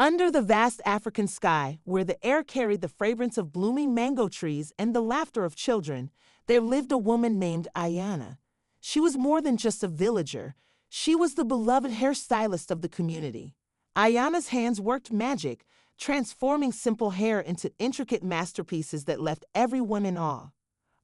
Under the vast African sky, where the air carried the fragrance of blooming mango trees and the laughter of children, there lived a woman named Ayana. She was more than just a villager. She was the beloved hairstylist of the community. Ayana's hands worked magic, transforming simple hair into intricate masterpieces that left everyone in awe.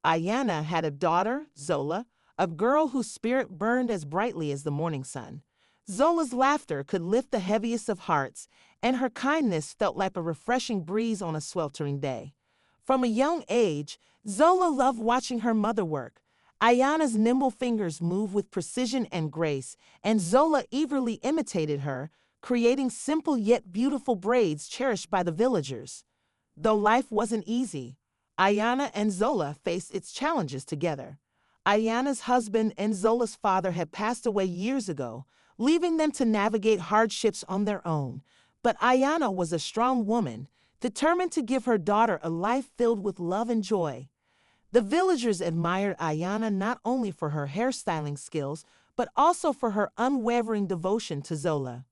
Ayana had a daughter, Zola, a girl whose spirit burned as brightly as the morning sun. Zola's laughter could lift the heaviest of hearts, and her kindness felt like a refreshing breeze on a sweltering day. From a young age, Zola loved watching her mother work. Ayana's nimble fingers moved with precision and grace, and Zola eagerly imitated her, creating simple yet beautiful braids cherished by the villagers. Though life wasn't easy, Ayana and Zola faced its challenges together. Ayana's husband and Zola's father had passed away years ago, leaving them to navigate hardships on their own. But Ayana was a strong woman, determined to give her daughter a life filled with love and joy. The villagers admired Ayana not only for her hairstyling skills, but also for her unwavering devotion to Zola.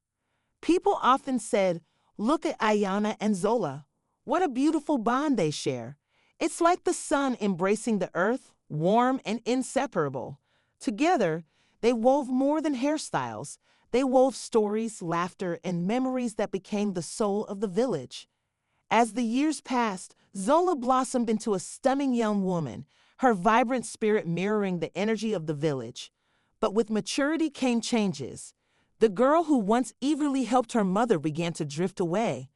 People often said, "Look at Ayana and Zola. What a beautiful bond they share. It's like the sun embracing the earth, warm and inseparable." Together, they wove more than hairstyles. They wove stories, laughter, and memories that became the soul of the village. As the years passed, Zola blossomed into a stunning young woman, her vibrant spirit mirroring the energy of the village. But with maturity came changes. The girl who once eagerly helped her mother began to drift away.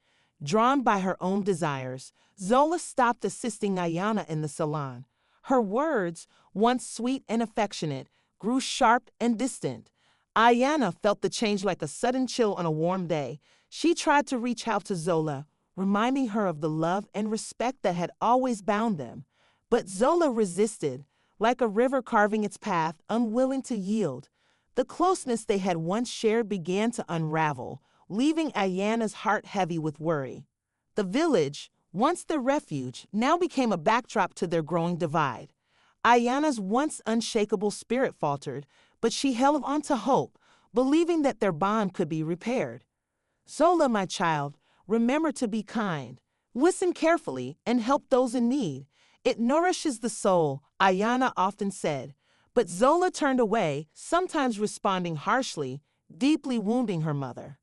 Drawn by her own desires, Zola stopped assisting Ayana in the salon. Her words, once sweet and affectionate, grew sharp and distant. Ayana felt the change like a sudden chill on a warm day. She tried to reach out to Zola, reminding her of the love and respect that had always bound them. But Zola resisted, like a river carving its path, unwilling to yield. The closeness they had once shared began to unravel, leaving Ayana's heart heavy with worry. The village, once their refuge, now became a backdrop to their growing divide. Ayana's once unshakable spirit faltered, but she held on to hope, believing that their bond could be repaired. "Zola, my child, remember to be kind. Listen carefully and help those in need. It nourishes the soul," Ayana often said. But Zola turned away, sometimes responding harshly, deeply wounding her mother.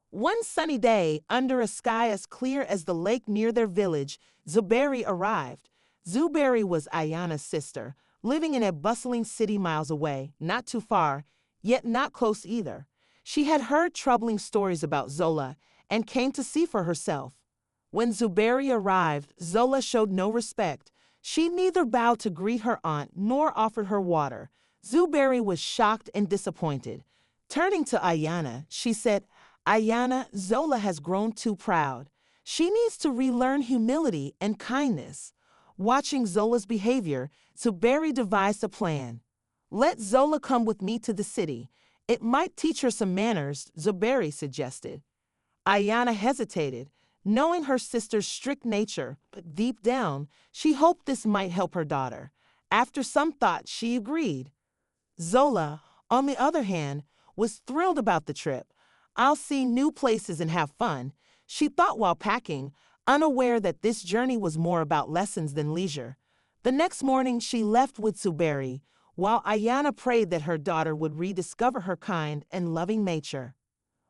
One sunny day, under a sky as clear as the lake near their village, Zuberi arrived. Zuberi was Ayana's sister, living in a bustling city miles away, not too far, yet not close either. She had heard troubling stories about Zola and came to see for herself. When Zuberi arrived, Zola showed no respect. She neither bowed to greet her aunt nor offered her water. Zuberi was shocked and disappointed. Turning to Ayana, she said, "Ayana, Zola has grown too proud. She needs to relearn humility and kindness." Watching Zola's behavior, Zuberi devised a plan. "Let Zola come with me to the city. It might teach her some manners," Zuberi suggested. Ayana hesitated, knowing her sister's strict nature, but deep down, she hoped this might help her daughter. After some thought, she agreed. Zola, on the other hand, was thrilled about the trip. "I'll see new places and have fun," she thought while packing, unaware that this journey was more about lessons than leisure. The next morning, she left with Zuberi, while Ayana prayed that her daughter would rediscover her kind and loving nature.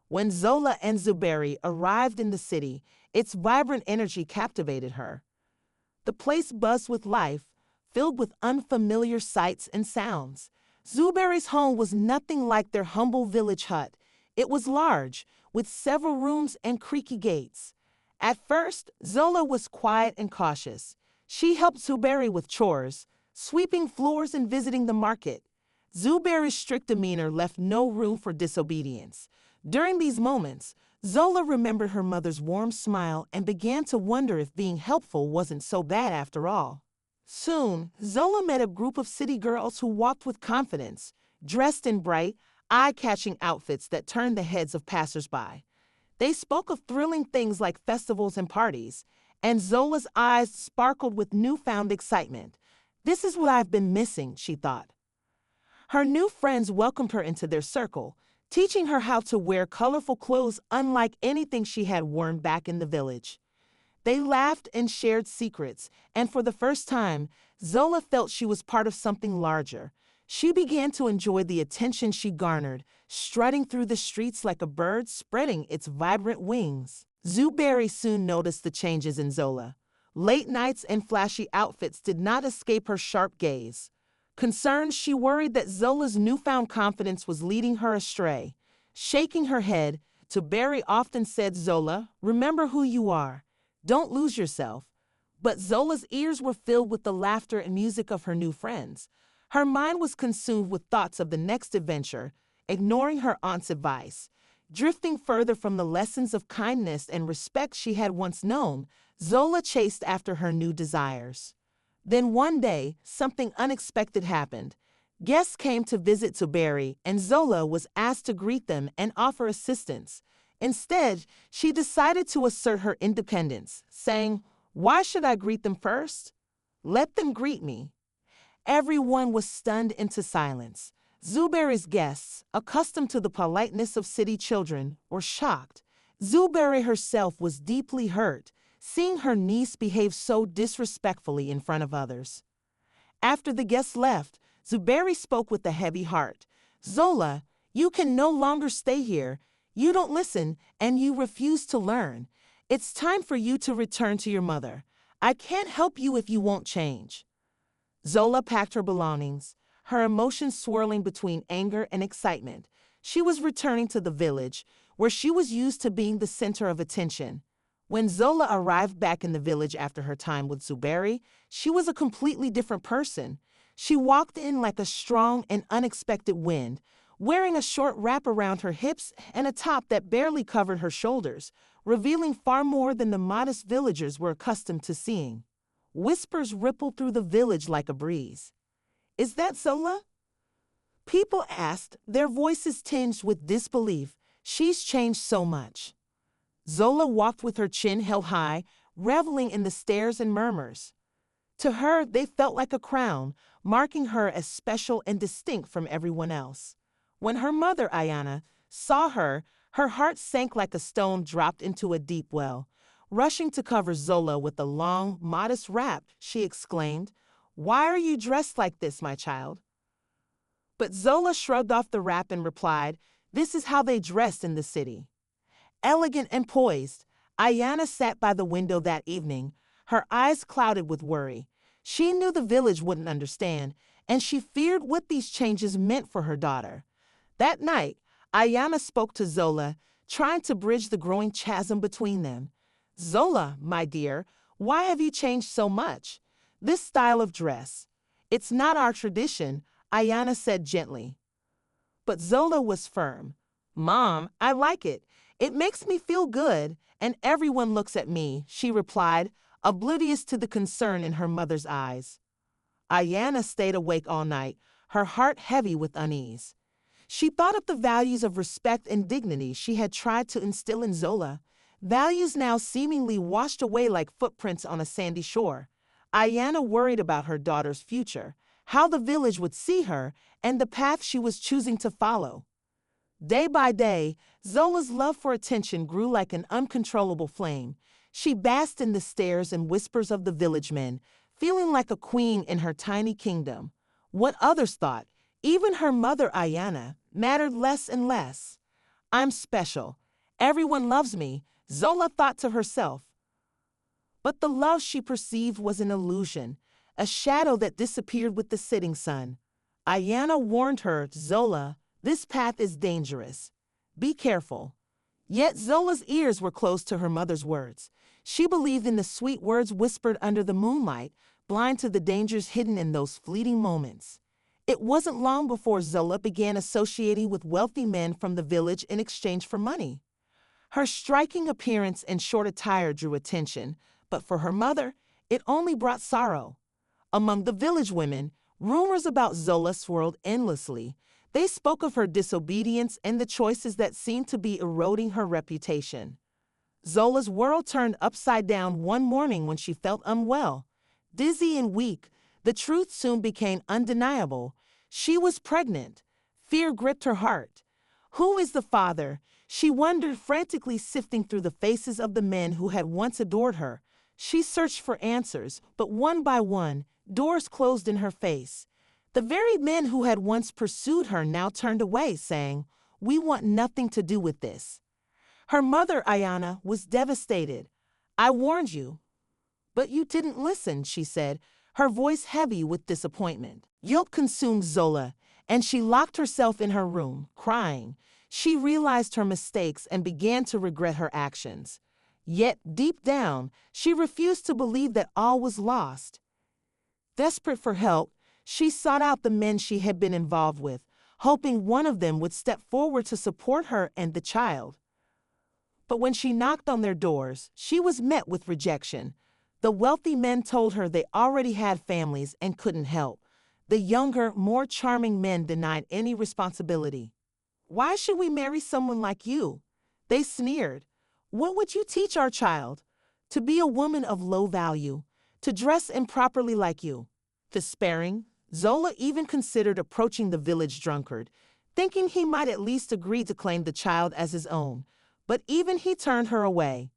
When Zola and Zuberi arrived in the city, its vibrant energy captivated her. The place buzzed with life, filled with unfamiliar sights and sounds. Zuberi's home was nothing like their humble village hut. It was large, with several rooms and creaky gates. At first, Zola was quiet and cautious. She helped Zuberi with chores, sweeping floors and visiting the market. Zuberi's strict demeanor left no room for disobedience. During these moments, Zola remembered her mother's warm smile and began to wonder if being helpful wasn't so bad after all. Soon, Zola met a group of city girls who walked with confidence, dressed in bright, eye-catching outfits that turned the heads of passers-by. They spoke of thrilling things like festivals and parties, and Zola's eyes sparkled with newfound excitement. "This is what I've been missing," she thought. Her new friends welcomed her into their circle, teaching her how to wear colorful clothes unlike anything she had worn back in the village. They laughed and shared secrets, and for the first time, Zola felt she was part of something larger. She began to enjoy the attention she garnered, strutting through the streets like a bird spreading its vibrant wings. Zuberry soon noticed the changes in Zola. Late nights and flashy outfits did not escape her sharp gaze. Concerned, she worried that Zola's newfound confidence was leading her astray. Shaking her head, Zuberry often said, "Zola, remember who you are. Don't lose yourself." But Zola's ears were filled with the laughter and music of her new friends. Her mind was consumed with thoughts of the next adventure, ignoring her aunt's advice. Drifting further from the lessons of kindness and respect she had once known, Zola chased after her new desires. Then one day, something unexpected happened. Guests came to visit Zuberry, and Zola was asked to greet them and offer assistance. Instead, she decided to assert her independence, saying, "Why should I greet them first? Let them greet me." Everyone was stunned into silence. Zuberry's guests, accustomed to the politeness of city children, were shocked. Zuberry herself was deeply hurt, seeing her niece behave so disrespectfully in front of others. After the guests left, Zuberry spoke with a heavy heart. "Zola, you can no longer stay here. You don't listen, and you refuse to learn. It's time for you to return to your mother. I can't help you if you won't change." Zola packed her belongings, her emotions swirling between anger and excitement. She was returning to the village, where she was used to being the center of attention. When Zola arrived back in the village after her time with Zuberry, she was a completely different person. She walked in like a strong and unexpected wind, wearing a short wrap around her hips and a top that barely covered her shoulders, revealing far more than the modest villagers were accustomed to seeing. Whispers rippled through the village like a breeze. "Is that Zola?" People asked, their voices tinged with disbelief. "She's changed so much." Zola walked with her chin held high, reveling in the stares and murmurs. To her, they felt like a crown, marking her as special and distinct from everyone else. When her mother, Ayana, saw her, her heart sank like a stone dropped into a deep well. Rushing to cover Zola with a long, modest wrap, she exclaimed, "Why are you dressed like this, my child?" But Zola shrugged off the wrap and replied, "This is how they dressed in the city." Elegant and poised, Ayana sat by the window that evening, her eyes clouded with worry. She knew the village wouldn't understand, and she feared what these changes meant for her daughter. That night, Ayana spoke to Zola, trying to bridge the growing chasm between them. "Zola, my dear, why have you changed so much? This style of dress. It's not our tradition," Ayana said gently. But Zola was firm. "Mom, I like it. It makes me feel good, and everyone looks at me," she replied, oblivious to the concern in her mother's eyes. Ayana stayed awake all night, her heart heavy with unease. She thought of the values of respect and dignity she had tried to instill in Zola, values now seemingly washed away like footprints on a sandy shore. Ayana worried about her daughter's future, how the village would see her, and the path she was choosing to follow. Day by day, Zola's love for attention grew like an uncontrollable flame. She basked in the stares and whispers of the village men, feeling like a queen in her tiny kingdom. What others thought, even her mother Ayana, mattered less and less. "I'm special. Everyone loves me," Zola thought to herself. But the love she perceived was an illusion, a shadow that disappeared with the setting sun. Ayana warned her, "Zola, this path is dangerous. Be careful." Yet Zola's ears were closed to her mother's words. She believed in the sweet words whispered under the moonlight, blind to the dangers hidden in those fleeting moments. It wasn't long before Zola began associating with wealthy men from the village in exchange for money. Her striking appearance and short attire drew attention, but for her mother, it only brought sorrow. Among the village women, rumors about Zola swirled endlessly. They spoke of her disobedience and the choices that seemed to be eroding her reputation. Zola's world turned upside down one morning when she felt unwell. Dizzy and weak, the truth soon became undeniable. She was pregnant. Fear gripped her heart. Who is the father? She wondered, frantically sifting through the faces of the men who had once adored her. She searched for answers, but one by one, doors closed in her face. The very men who had once pursued her now turned away, saying, "We want nothing to do with this." Her mother, Ayana, was devastated. "I warned you, but you didn't listen," she said, her voice heavy with disappointment. Guilt consumed Zola, and she locked herself in her room, crying. She realized her mistakes and began to regret her actions. Yet, deep down, she refused to believe that all was lost. Desperate for help, she sought out the men she had been involved with, hoping one of them would step forward to support her and the child. But when she knocked on their doors, she was met with rejection. The wealthy men told her they already had families and couldn't help. The younger, more charming men denied any responsibility. "Why should we marry someone like you?" they sneered. "What would you teach our child? To be a woman of low value, to dress improperly like you." Despairing, Zola even considered approaching the village drunkard, thinking he might at least agree to claim the child as his own. But even he turned her away.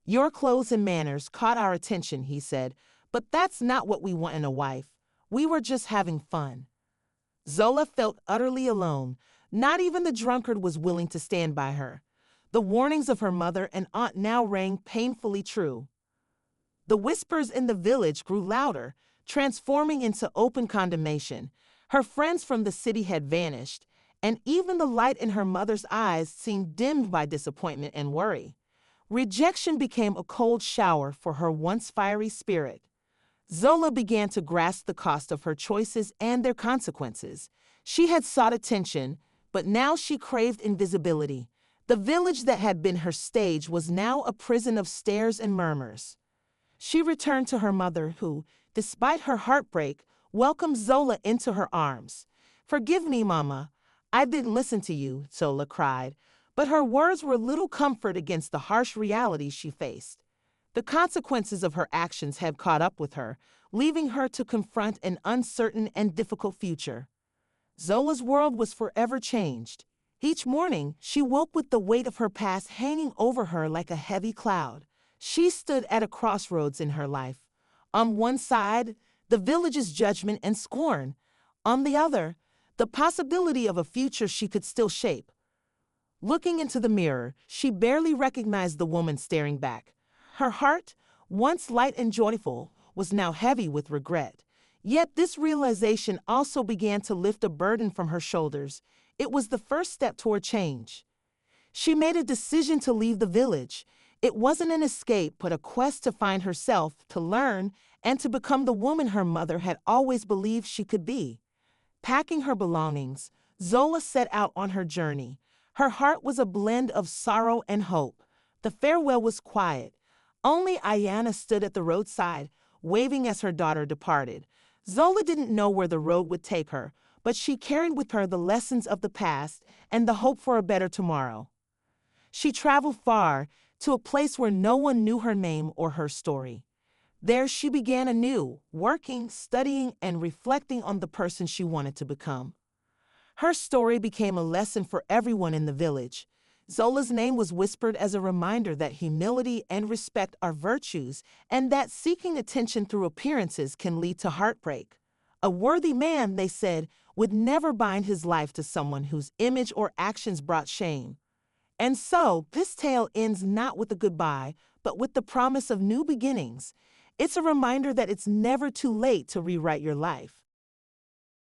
"Your clothes and manners caught our attention," he said, "but that's not what we want in a wife. We were just having fun." Zola felt utterly alone. Not even the drunkard was willing to stand by her. The warnings of her mother and aunt now rang painfully true. The whispers in the village grew louder, transforming into open condemnation. Her friends from the city had vanished, and even the light in her mother's eyes seemed dimmed by disappointment and worry. Rejection became a cold shower for her once fiery spirit. Zola began to grasp the cost of her choices and their consequences. She had sought attention, but now she craved invisibility. The village that had been her stage was now a prison of stares and murmurs. She returned to her mother, who, despite her heartbreak, welcomed Zola into her arms. "Forgive me, Mama. I didn't listen to you," Zola cried, but her words were little comfort against the harsh reality she faced. The consequences of her actions had caught up with her, leaving her to confront an uncertain and difficult future. Zola's world was forever changed. Each morning, she woke with the weight of her past hanging over her like a heavy cloud. She stood at a crossroads in her life. On one side, the village's judgment and scorn. On the other, the possibility of a future she could still shape. Looking into the mirror, she barely recognized the woman staring back. Her heart, once light and joyful, was now heavy with regret. Yet this realization also began to lift a burden from her shoulders. It was the first step toward change. She made a decision to leave the village. It wasn't an escape, but a quest to find herself, to learn, and to become the woman her mother had always believed she could be. Packing her belongings, Zola set out on her journey. Her heart was a blend of sorrow and hope. The farewell was quiet. Only Ayana stood at the roadside, waving as her daughter departed. Zola didn't know where the road would take her, but she carried with her the lessons of the past and the hope for a better tomorrow. She traveled far, to a place where no one knew her name or her story. There she began anew, working, studying, and reflecting on the person she wanted to become. Her story became a lesson for everyone in the village. Zola's name was whispered as a reminder that humility and respect are virtues, and that seeking attention through appearances can lead to heartbreak. A worthy man, they said, would never bind his life to someone whose image or actions brought shame. And so, this tale ends not with a goodbye, but with the promise of new beginnings. It's a reminder that it's never too late to rewrite your life.